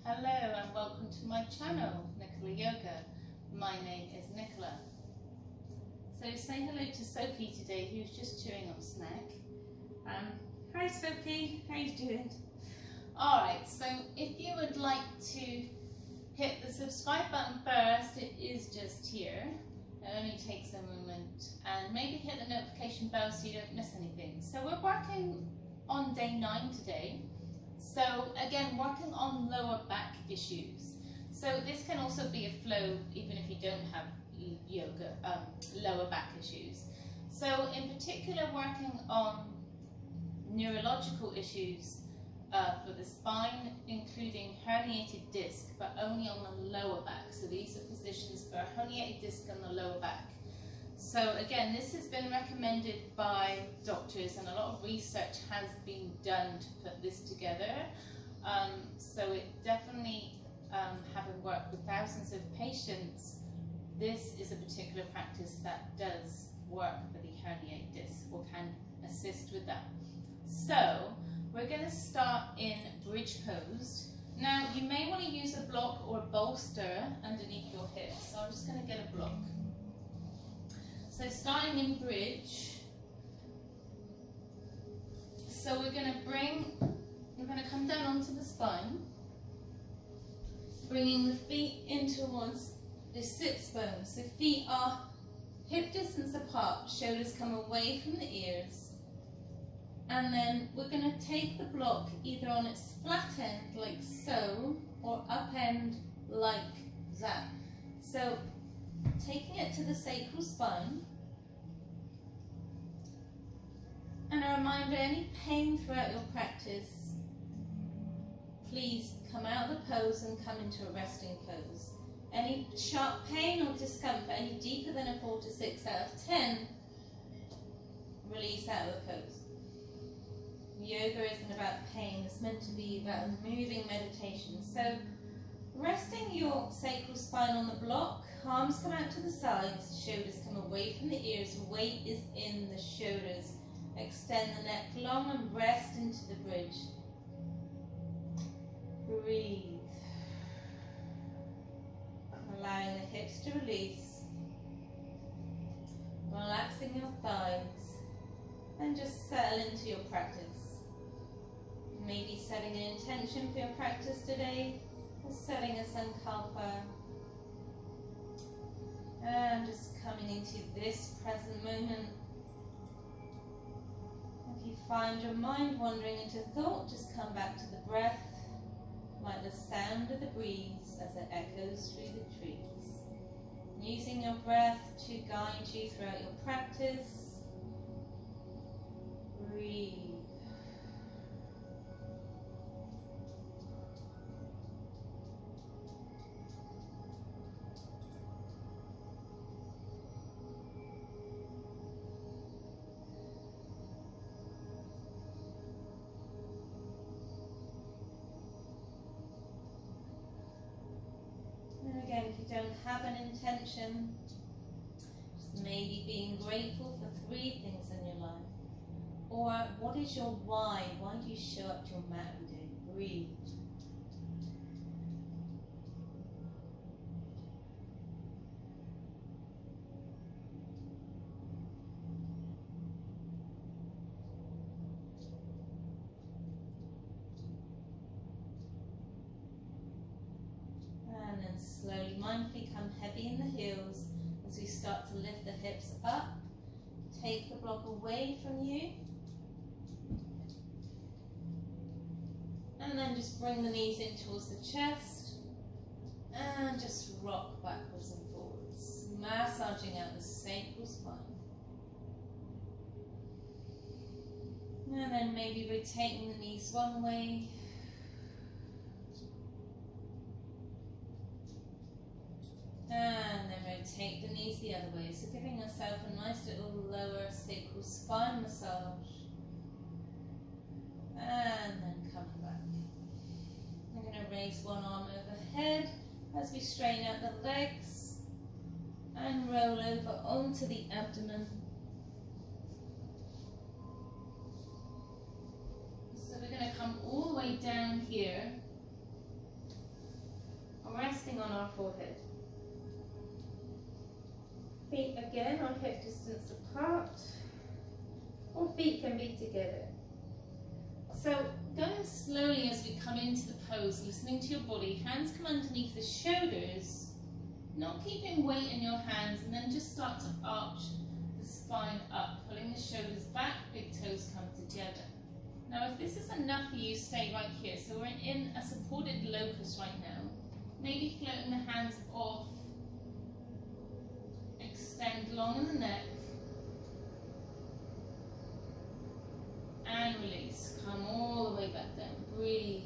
Hello and welcome to my channel, Nicola Yoga. My name is Nicola. So say hello to Sophie today, who's just chewing on a snack. Hi Sophie, how you doing? Alright, so if you would like to hit the subscribe button first, it is just here. It only takes a moment. And maybe hit the notification bell so you don't miss anything. So we're working on day 9 today. So again, working on lower back issues. So this can also be a flow even if you don't have yoga, lower back issues. So in particular, working on neurological issues for the spine, including herniated disc, but only on the lower back. So these are positions for a herniated disc on the lower back. So again, this has been recommended by doctors and a lot of research has been done to put this together. So it definitely, having worked with thousands of patients, this is a particular practice that does work for the herniated disc or can assist with that. So we're going to start in bridge pose. Now you may want to use a block or a bolster underneath your hips. So I'm just going to get a block. So starting in bridge, so we're going to come down onto the spine, bringing the feet in towards the sits bone. So feet are hip distance apart, shoulders come away from the ears. And then we're going to take the block either on its flat end like so, or up end like that. So taking it to the sacral spine, and a reminder, any pain throughout your practice, please come out of the pose and come into a resting pose. Any sharp pain or discomfort, any deeper than a 4 to 6 out of 10, release out of the pose. Yoga isn't about pain, it's meant to be about a moving meditation. So resting your sacral spine on the block, arms come out to the sides, shoulders come away from the ears, weight is in the shoulders. Extend the neck long and rest into the bridge. Breathe. Allowing the hips to release. Relaxing your thighs. And just settle into your practice. Maybe setting an intention for your practice today, or setting a sankalpa. And just coming into this present moment. If you find your mind wandering into thought, just come back to the breath, like the sound of the breeze as it echoes through the trees. Using your breath to guide you throughout your practice. Breathe. Again, if you don't have an intention, just maybe being grateful for 3 things in your life. Or what is your why? Why do you show up to your mat every day? Breathe. And then slowly, mindfully come heavy in the heels as we start to lift the hips up. Take the block away from you. And then just bring the knees in towards the chest. And just rock backwards and forwards, massaging out the sacral spine. And then maybe rotating the knees one way. And then rotate the knees the other way. So giving yourself a nice little lower sacral spine massage. And then coming back. We're going to raise one arm overhead as we straighten out the legs. And roll over onto the abdomen. So we're going to come all the way down here resting on our forehead. Feet again are hip distance apart, or feet can be together. So going slowly as we come into the pose, listening to your body, hands come underneath the shoulders, not keeping weight in your hands, and then just start to arch the spine up, pulling the shoulders back, big toes come together. Now if this is enough for you, stay right here. So we're in a supported locus right now. Maybe floating the hands off, extend long in the neck, and release. Come all the way back down, breathe.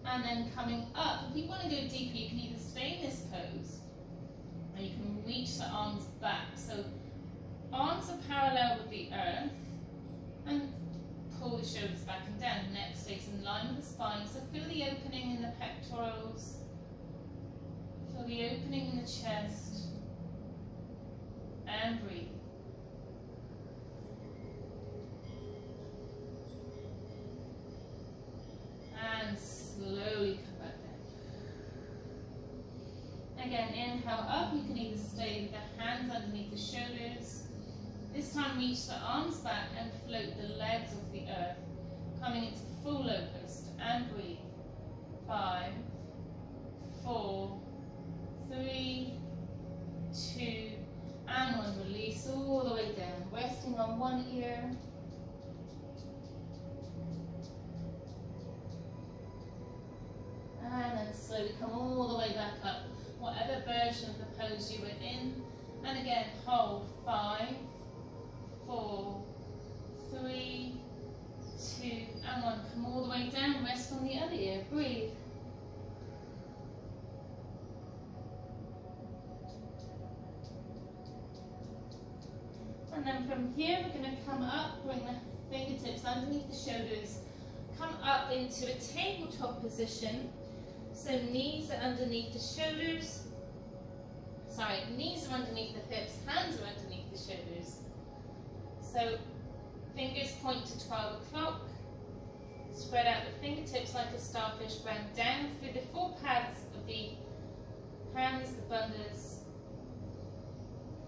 And then coming up, if you want to go deeper, you can either stay in this pose, or you can reach the arms back. So arms are parallel with the earth, and pull the shoulders back and down. Neck stays in line with the spine, so feel the opening in the pectorals, feel the opening in the chest, and breathe. And slowly come back down. Again, inhale up, you can either stay with the hands underneath the shoulders. This time reach the arms back and float the legs off the earth, coming into full locust, and breathe. 5, 4, 3, 2, and 1. Release all the way down, resting on one ear. And then slowly come all the way back up, whatever version of the pose you were in. And again, hold. 5, 4, 3, 2, and 1. Come all the way down, rest on the other ear, breathe. And then from here, we're going to come up, bring the fingertips underneath the shoulders, come up into a tabletop position. So knees are underneath the shoulders. Sorry, knees are underneath the hips, hands are underneath the shoulders. So fingers point to 12 o'clock. Spread out the fingertips like a starfish, round down through the four pads of the hands, the bandhas,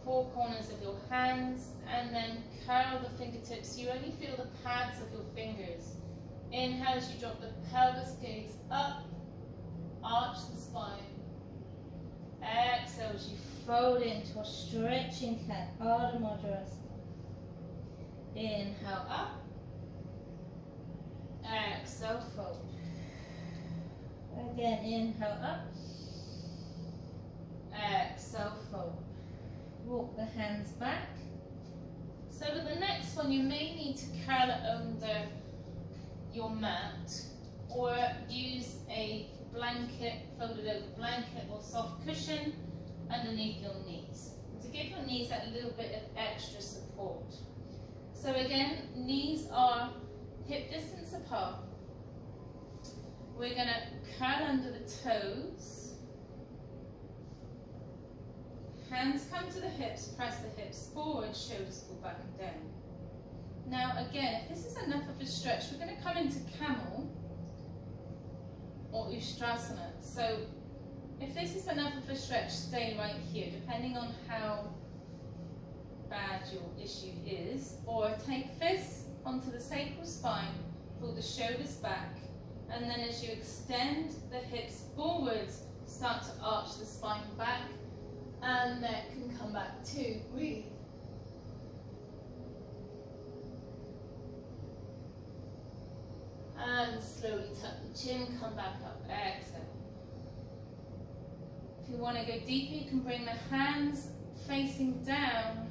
four corners of your hands, and then curl the fingertips so you only feel the pads of your fingers. Inhale as you drop the pelvis, gaze up, arch the spine. Exhale as you fold into a stretching cat, Ardha Madrasana. Inhale up, exhale fold. Again, inhale up, exhale fold. Walk the hands back. So with the next one, you may need to curl it under your mat, or use a blanket, folded over blanket or soft cushion underneath your knees, to give your knees that little bit of extra support. So again, knees are hip distance apart. We're going to curl under the toes. Hands come to the hips, press the hips forward, shoulders pull back and down. Now again, if this is enough of a stretch, we're going to come into camel or ustrasana. So if this is enough of a stretch, stay right here, depending on how bad your issue is. Or take fists onto the sacral spine, pull the shoulders back, and then as you extend the hips forwards, start to arch the spine back, and neck can come back too. Breathe. And slowly tuck the chin, come back up, exhale. If you want to go deeper, you can bring the hands facing down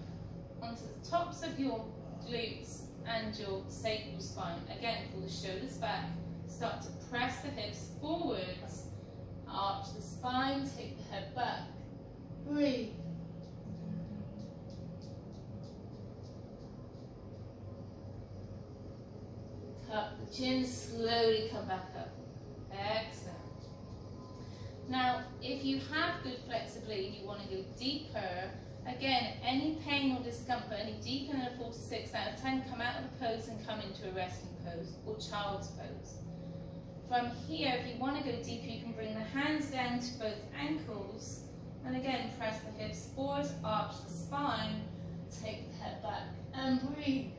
onto the tops of your glutes and your sacral spine. Again, pull the shoulders back, start to press the hips forwards, arch the spine, take the head back, breathe. Tuck the chin, slowly come back up, exhale. Now, if you have good flexibility and you want to go deeper, again, any pain or discomfort, any deeper than a 4 to 6 out of 10, come out of the pose and come into a resting pose or child's pose. From here, if you want to go deeper, you can bring the hands down to both ankles. And again, press the hips forward, arch the spine, take the head back and breathe.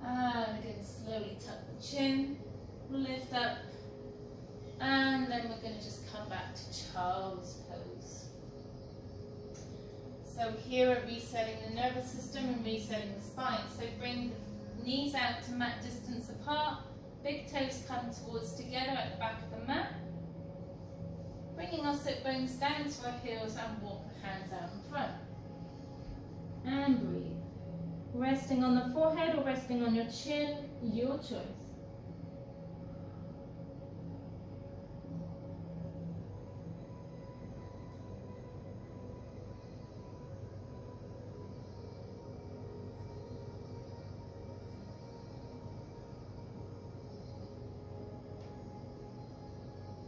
And again, slowly tuck the chin, lift up, and then we're going to just come back to child's pose. So here we're resetting the nervous system and resetting the spine. So bring the knees out to mat distance apart, big toes come towards together at the back of the mat, bringing our sit bones down to our heels and walk the hands out in front. And breathe. Resting on the forehead or resting on your chin, your choice.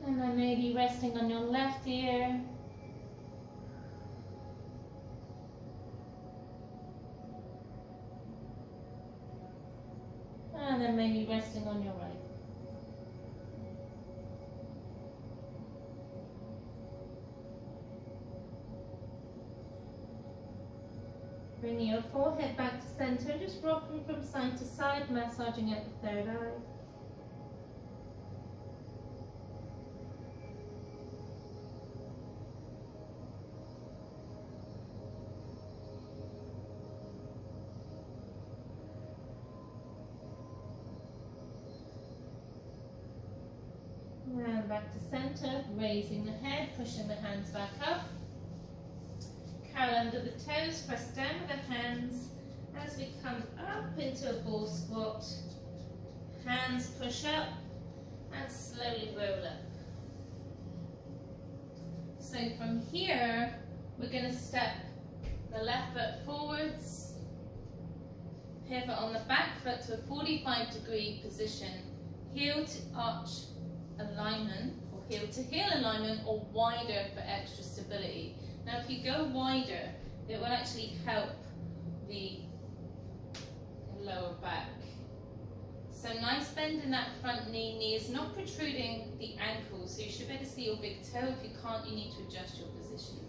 And then maybe resting on your left ear. And then maybe resting on your right. Bringing your forehead back to center, just rocking from side to side, massaging out the third eye. And back to center, raising the head, pushing the hands back up. Curl under the toes, press down with the hands as we come up into a ball squat. Hands push up and slowly roll up. So from here, we're going to step the left foot forwards, pivot on the back foot to a 45-degree position, heel to arch alignment, or heel to heel alignment, or wider for extra stability. Now if you go wider, it will actually help the lower back. So nice bend in that front knee. Knee is not protruding the ankle, so you should be able to see your big toe. If you can't, you need to adjust your position.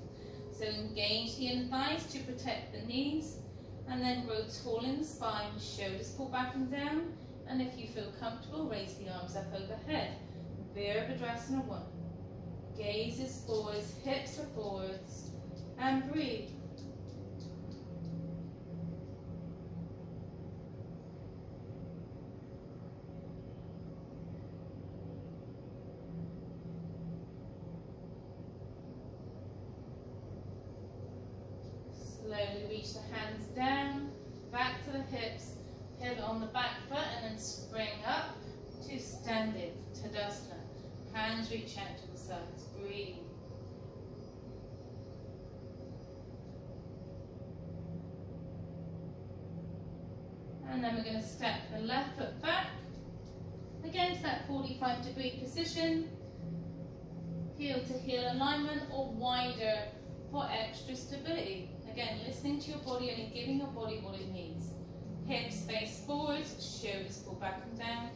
So engage the inner thighs to protect the knees, and then grow tall in the spine, shoulders pull back and down, and if you feel comfortable, raise the arms up overhead. Virabhadrasana 1. Gaze is forwards, hips are forwards, and breathe. Slowly reach the hands down, back to the hips, pivot on the back foot, and then spring up to standing, tadasana. Hands reach out to the sides, breathe. And then we're going to step the left foot back, against that 45-degree position, heel to heel alignment or wider for extra stability. Again, listening to your body and giving your body what it needs. Hips face forward, shoulders pull back and down.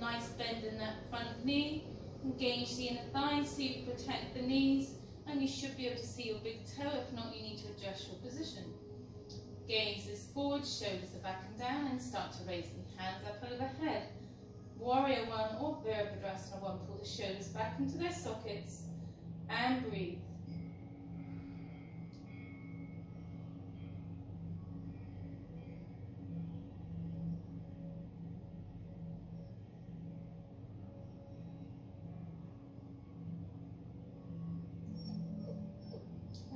Nice bend in that front knee. Engage the inner thighs so you protect the knees, and you should be able to see your big toe. If not, you need to adjust your position. Gaze is forward, shoulders are back and down, and start to raise the hands up overhead. Warrior 1 or Virabhadrasana 1, pull the shoulders back into their sockets and breathe.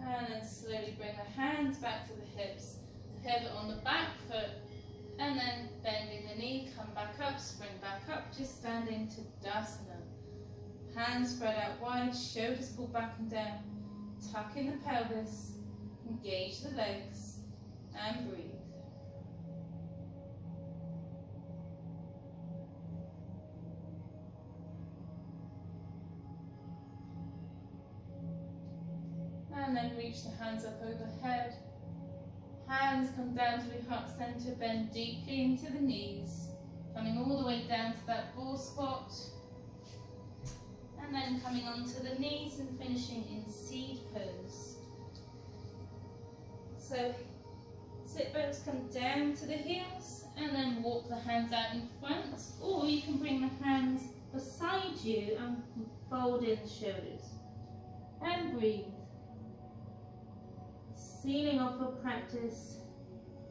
And then slowly bring the hands back to the hips, pivot on the back foot, and then bending the knee, come back up, spring back up to standing tadasana. Hands spread out wide, shoulders pull back and down, tuck in the pelvis, engage the legs, and breathe. And then reach the hands up overhead. Hands come down to the heart center, bend deeply into the knees, coming all the way down to that ball spot, and then coming onto the knees and finishing in seed pose. So sit bones come down to the heels and then walk the hands out in front, or you can bring the hands beside you and fold in the shoulders. And breathe. Sealing off your practice,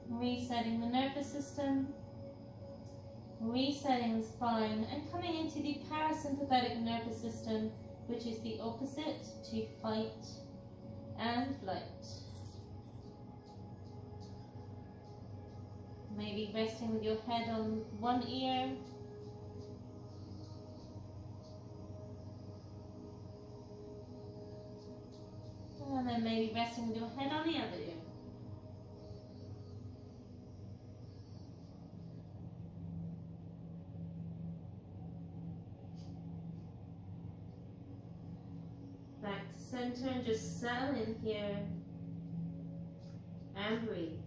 resetting the nervous system, resetting the spine, and coming into the parasympathetic nervous system, which is the opposite to fight and flight. Maybe resting with your head on one ear, and then maybe resting with your head on the other ear. Back to center and just settle in here and breathe.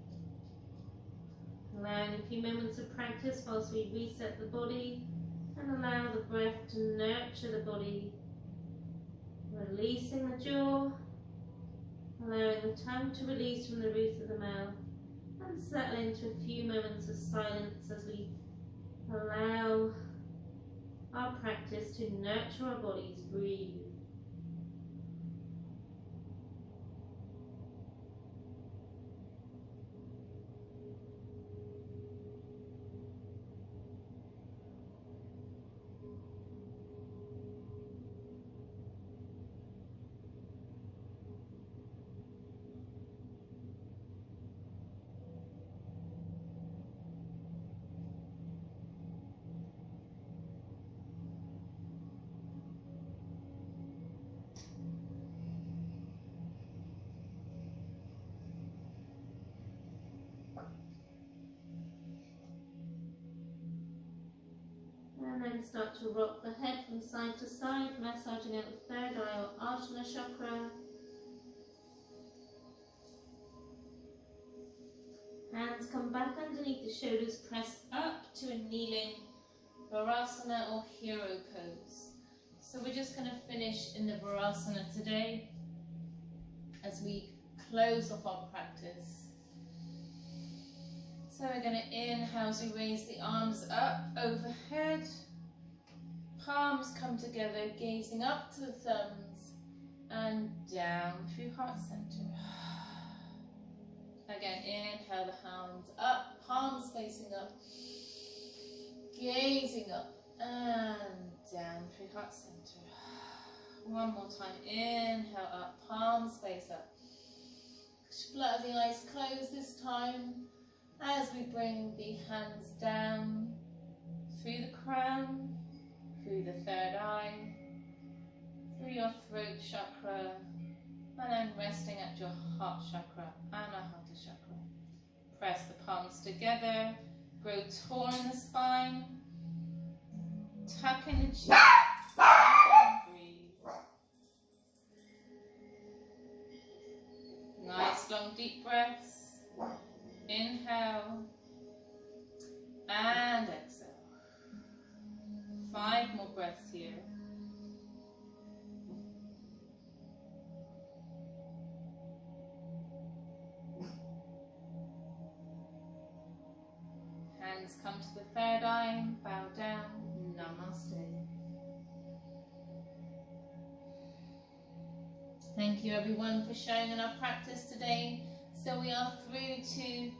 Allowing a few moments of practice whilst we reset the body and allow the breath to nurture the body, releasing the jaw, allowing the tongue to release from the roof of the mouth, and settle into a few moments of silence as we allow our practice to nurture our bodies. Breathe. And then start to rock the head from side to side, massaging out the third eye or asana chakra. Hands come back underneath the shoulders, press up to a kneeling balasana or hero pose. So we're just going to finish in the balasana today as we close off our practice. So we're going to inhale as we raise the arms up overhead. Palms come together, gazing up to the thumbs and down through heart center. Again, inhale the hands up, palms facing up, gazing up and down through heart center. One more time, inhale up, palms face up. Flutter the eyes closed this time as we bring the hands down through the crown, through the third eye, through your throat chakra, and then resting at your heart chakra, anahata chakra. Press the palms together, grow tall in the spine, tuck in the chin, and breathe. Nice long deep breaths. Inhale and exhale. 5 more breaths here. Hands come to the third eye, bow down, namaste. Thank you everyone for sharing in our practice today. So we are through to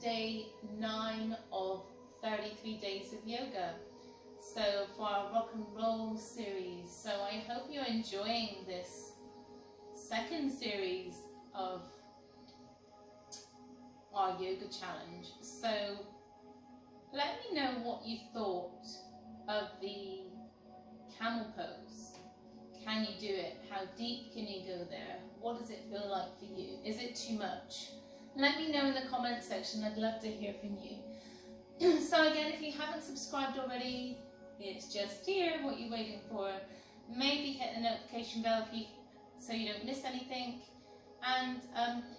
day 9 of 33 days of yoga. So for our rock and roll series. So I hope you're enjoying this second series of our yoga challenge. So let me know what you thought of the camel pose. Can you do it? How deep can you go there? What does it feel like for you? Is it too much? Let me know in the comment section. I'd love to hear from you. So again, if you haven't subscribed already, it's just here. What you're waiting for. Maybe hit the notification bell so you don't miss anything. and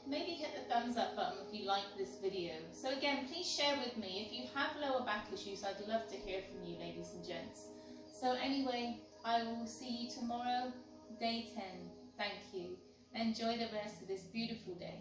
maybe hit the thumbs up button if you like this video. So again, please share with me. If you have lower back issues, I'd love to hear from you, ladies and gents. So anyway, I will see you tomorrow, day 10. Thank you. Enjoy the rest of this beautiful day.